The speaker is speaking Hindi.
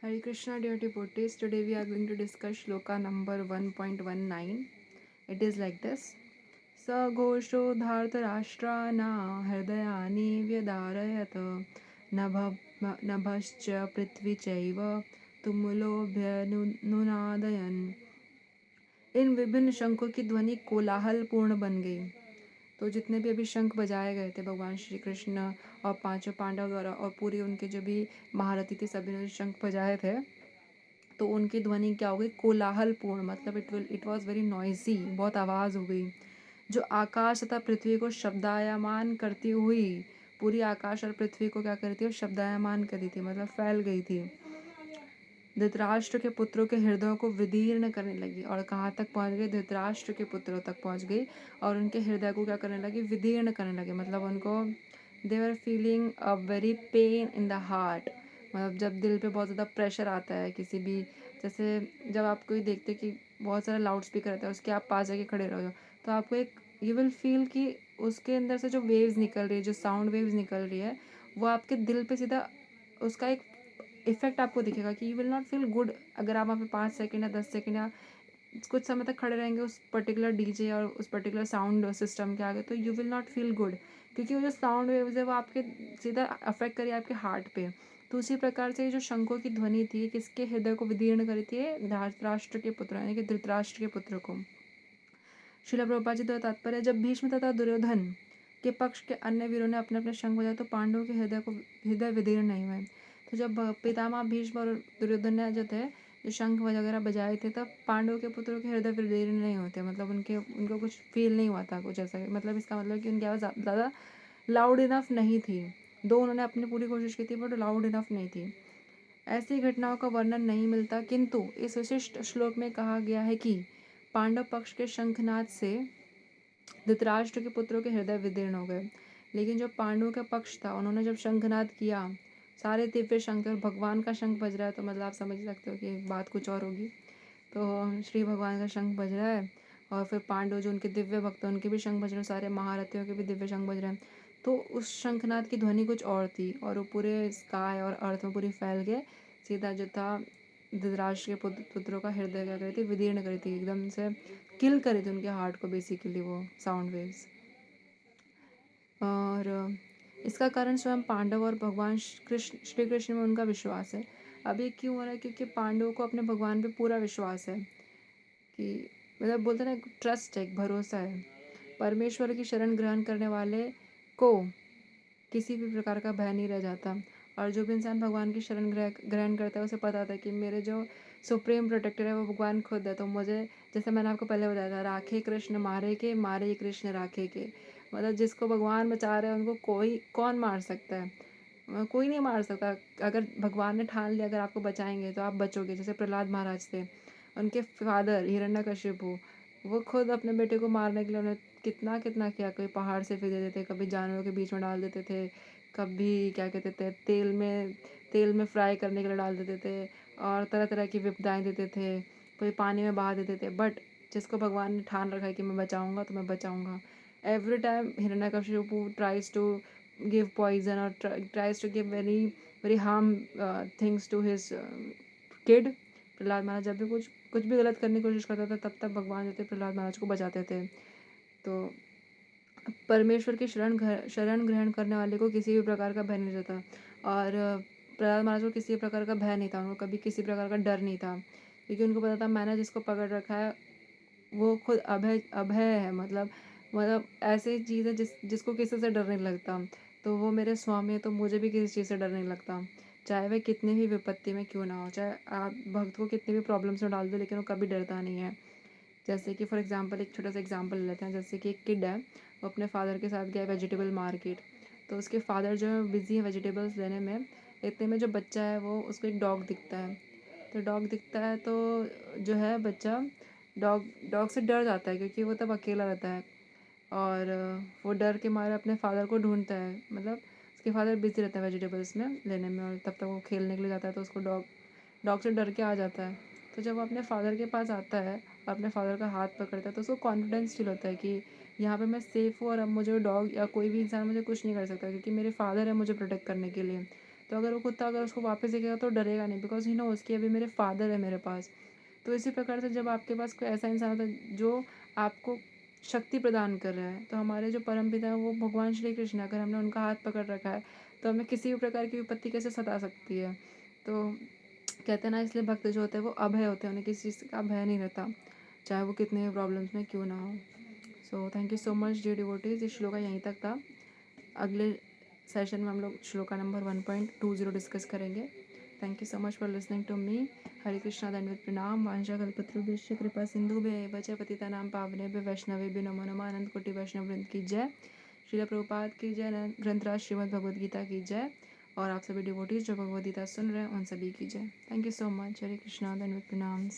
Hare Krishna, dear devotees. Today we are going to discuss shloka number 1.19. It is like this. Saghosho dhartarashtrana hridayani vyadarayat nabhascha prithvi chaiva tumulobhyanunadayan. इन विभिन्न शंखों की ध्वनि कोलाहल पूर्ण बन गई। तो जितने भी अभी शंख बजाए गए थे भगवान श्री कृष्ण और पांचों पांडव द्वारा और पूरी उनके जो भी महारथी थे सभी ने जो शंख बजाए थे, तो उनकी ध्वनि क्या हो गई, कोलाहलपूर्ण, मतलब इट वॉज वेरी नॉइजी, बहुत आवाज़ हो गई, जो आकाश तथा पृथ्वी को शब्दायमान करती हुई, पूरी आकाश और पृथ्वी को क्या करती है, शब्दायमान करी थी, मतलब फैल गई थी। धृतराष्ट्र के पुत्रों के हृदयों को विदीर्ण करने लगी। और कहाँ तक पहुँच गई, धृतराष्ट्र के पुत्रों तक पहुँच गई और उनके हृदय को क्या करने लगी, विदीर्ण करने लगे। मतलब उनको they were feeling a very pain in the heart. मतलब जब दिल पे बहुत ज़्यादा प्रेशर आता है किसी भी, जैसे जब आप कोई देखते कि बहुत सारा लाउड स्पीकर रहता है, उसके आप पास जाके खड़े रहो, तो आपको एक यू विल फील कि उसके अंदर से जो वेव्स निकल रही है, जो साउंड वेव्स निकल रही है, वो आपके दिल पे सीधा उसका एक इफेक्ट आपको दिखेगा कि you will not feel good. अगर आप वहाँ पे 5 सेकेंड या 10 सेकेंड या कुछ समय तक खड़े रहेंगे उस पर्टिकुलर डीजे और उस पर्टिकुलर साउंड सिस्टम के आगे, तो you will not feel good, क्योंकि वो जो साउंड वेव्स है वो आपके सीधा अफेक्ट करिए आपके हार्ट पे। तो उसी प्रकार से जो शंखों की ध्वनि थी, किसके हृदय को विदीर्ण करी थी, धृतराष्ट्र के पुत्र यानी कि धृतराष्ट्र के पुत्र को। शिला प्रभुपाद जी द्वारा तात्पर्य, जब भीष्म तथा दुर्योधन के पक्ष के अन्य वीरों ने अपने अपने शंख बजाए तो पांडवों के हृदय विदीर्ण नहीं हुए। तो जब पितामह भीष्म और दुर्योधन ने जो थे जो शंख वगैरह बजाए थे, तब पांडवों के पुत्रों के हृदय विदीर्ण नहीं होते, मतलब उनको कुछ फील नहीं हुआ था कुछ ऐसा। मतलब इसका मतलब कि उनकी आवाज़ ज़्यादा लाउड इनफ नहीं थी। दो उन्होंने अपनी पूरी कोशिश की थी बट लाउड इनफ नहीं थी। ऐसी घटनाओं का वर्णन नहीं मिलता, किंतु इस विशिष्ट श्लोक में कहा गया है कि पांडव पक्ष के शंखनाद से धृतराष्ट्र के पुत्रों के हृदय विदीर्ण हो गए। लेकिन जो पांडवों का पक्ष था, उन्होंने जब शंखनाद किया, सारे दिव्य शंख, और भगवान का शंख बज रहा है, तो मतलब आप समझ सकते हो कि बात कुछ और होगी। तो श्री भगवान का शंख बज रहा है और फिर पांडव जो उनके दिव्य भक्त हैं उनके भी शंख बज रहे हैं, सारे महारथियों के भी दिव्य शंख बज रहे हैं। तो उस शंखनाद की ध्वनि कुछ और थी और वो पूरे स्काई और अर्थ में पूरी फैल गए। सीधा जो था धृतराष्ट्र के पुत्रों का हृदय क्या करी थी, विदीर्ण करी थी, एकदम से किल करी थी उनके हार्ट को बेसिकली वो साउंड वेव्स। और इसका कारण स्वयं पांडव और भगवान श्री कृष्ण में उनका विश्वास है। अब ये क्यों हो रहा है, क्योंकि पांडवों को अपने भगवान पे पूरा विश्वास है कि मतलब बोलते ना, ट्रस्ट है, एक भरोसा है। परमेश्वर की शरण ग्रहण करने वाले को किसी भी प्रकार का भय नहीं रह जाता। और जो भी इंसान भगवान की शरण ग्रहण करता है उसे पता था कि मेरे जो सुप्रीम प्रोटेक्टर है वो भगवान खुद है। तो मुझे, जैसे मैंने आपको पहले बताया था, राखे कृष्ण मारे के, मारे कृष्ण राखे के। मतलब जिसको भगवान बचा रहे हैं उनको कोई कौन मार सकता है, कोई नहीं मार सकता। अगर भगवान ने ठान लिया अगर आपको बचाएंगे तो आप बचोगे। जैसे प्रहलाद महाराज थे, उनके फादर हिरण्यकशिपु, वो खुद अपने बेटे को मारने के लिए उन्हें कितना कितना किया। कोई पहाड़ से फेंक देते थे, कभी जानवरों के बीच में डाल देते थे, कभी क्या कहते थे तेल में फ्राई करने के लिए डाल देते थे, और तरह तरह की विपदाएं देते थे, कोई पानी में बहा देते थे। बट जिसको भगवान ने ठान रखा है कि मैं बचाऊंगा तो मैं बचाऊंगा। Every time Hiranyakashipu tries to give poison और tries to give very very harm things to his kid. Prahlad Maharaj जब भी कुछ भी गलत करने की कोशिश करता था, तब तक भगवान जो थे प्रहलाद महाराज को बचाते थे। तो परमेश्वर की शरण ग्रहण करने वाले को किसी भी प्रकार का भय नहीं रहता। और प्रहलाद महाराज को किसी प्रकार का भय नहीं था, उनको कभी किसी प्रकार का डर नहीं था, क्योंकि उनको पता था मैंने जिसको पकड़ रखा है वो खुद अभय अभय है। मतलब ऐसी चीज़ है जिसको किसी से डर नहीं लगता। तो वो मेरे स्वामी है, तो मुझे भी किसी चीज़ से डर नहीं लगता, चाहे वह कितनी भी विपत्ति में क्यों ना हो, चाहे आप भक्त को कितनी भी प्रॉब्लम्स में डाल दो, लेकिन वो कभी डरता नहीं है। जैसे कि फॉर एग्जांपल एक छोटा सा एग्जांपल ले लेते हैं। जैसे कि एक किड है, वो अपने फादर के साथ गया वेजिटेबल मार्केट। तो उसके फादर जो है बिज़ी है वेजिटेबल्स लेने में। इतने में जो बच्चा है वो उसको एक डॉग दिखता है। तो डॉग दिखता है तो जो है बच्चा डॉग डॉग से डर जाता है, क्योंकि वो तब अकेला रहता है। और वो डर के मारे अपने फादर को ढूंढता है। मतलब उसके फादर बिजी रहता है वेजिटेबल्स में लेने में, और तब तक वो खेलने के लिए जाता है, तो उसको डॉग डॉग से डर के आ जाता है। तो जब वो अपने फादर के पास आता है और अपने फादर का हाथ पकड़ता है, तो उसको कॉन्फिडेंस फील होता है कि यहाँ पे मैं सेफ़ हूँ और अब मुझे डॉग या कोई भी इंसान मुझे कुछ नहीं कर सकता, क्योंकि मेरे फादर है मुझे प्रोटेक्ट करने के लिए। तो अगर वो कुत्ता अगर उसको वापस देखेगा तो डरेगा नहीं, बिकॉज ही नोज़ कि अभी मेरे फादर है मेरे पास। तो इसी प्रकार से जब आपके पास कोई ऐसा इंसान होता है जो आपको शक्ति प्रदान कर रहा है, तो हमारे जो परमपिता हैं वो भगवान श्री कृष्ण, अगर हमने उनका हाथ पकड़ रखा है तो हमें किसी भी प्रकार की विपत्ति कैसे सता सकती है। तो कहते हैं ना, इसलिए भक्त जो होते हैं वो अभय होते हैं, उन्हें किसी चीज़ का भय नहीं रहता, चाहे वो कितने भी प्रॉब्लम्स में क्यों ना हो। So thank you so much dear devotees. इस श्लोका यहीं तक था। अगले सेशन में हम लोग श्लोका नंबर 1.20 डिस्कस करेंगे। Thank you so much for listening to me. Hare Krishna दंडवत प्रणाम। वांशा कल्पतरुभ्यश्च कृपा सिंधु वच पतितानां पावनेभ्यो वैष्णवेभ्यो नमो नमः। अनंत कोटि वैष्णव वृंद की जय। श्रील प्रभुपाद की जय। ग्रंथराज श्रीमद् भगवद गीता की जय। और आप सभी डिवोटीज जो भगवद गीता सुन रहे हैं उन सभी की जय। Thank you so much. Hare Krishna दंडवत प्रणाम।